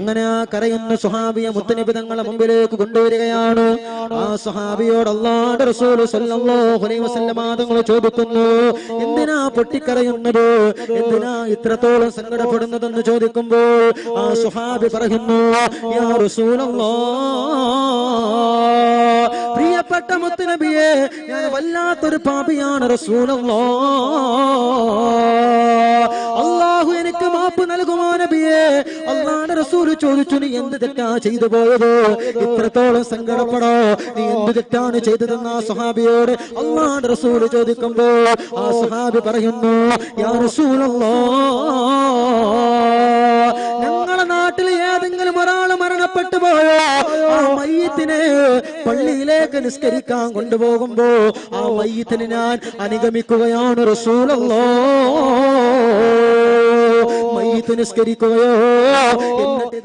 അങ്ങനെ ആ കരയുന്ന സ്വഹാബിയെ മുത്തുനബി തങ്ങളുടെ മുമ്പിലേക്ക് കൊണ്ടുവരികയാണ്. ആ സ്വഹാബിയോട് അല്ലാഹുവിന്റെ റസൂൽ സ്വല്ലല്ലാഹു അലൈഹി വസല്ലം തങ്ങൾ ചോദിക്കുന്നു, എന്തിനാ പൊട്ടിക്കരയുന്നത്, എന്തിനാ ഇത്രത്തോളം സങ്കടപ്പെടുന്നതെന്ന് ചോദിക്കുമ്പോൾ ആ സ്വഹാബി പറയുന്നു, യാ റസൂലല്ലാഹ്, പ്രിയപ്പെട്ട മുത്തുനബിയെ, ഞാൻ വല്ലാത്തൊരു പാപിയാണ് റസൂലല്ലാഹ്, അല്ലാഹു എനിക്ക് മാപ്പ് നൽകുമോ നബിയെ? അല്ലാഹുവിന്റെ റസൂൽ ചോദിച്ചു, നീ എന്ത് തെറ്റാ ചെയ്തു പോയത്, ഇത്രത്തോളം സങ്കടപ്പെടോ, നീ എന്ത് തെറ്റാണ് ചെയ്തതെന്ന് ആ സ്വഹാബിയോട് അല്ലാഹുവിന്റെ റസൂൽ ചോദിക്കുമ്പോൾ ആ സ്വഹാബി പറയുന്നു, യാ റസൂലല്ലാഹ്, ഞങ്ങളുടെ നാട്ടിൽ ഏതെങ്കിലും ഒരാൾ മരണപ്പെട്ടു പോയോ, ആ മയ്യിത്തിനെ പള്ളിയിലേക്ക് നിസ്കരിക്കാൻ കൊണ്ടുപോകുമ്പോ ആ മയ്യിത്തിനെ ഞാൻ അനുഗമിക്കുകയാണ് റസൂലല്ലാഹ്, മയ്യിത്ത് നിസ്കരിക്കുകയോ എന്നിട്ട്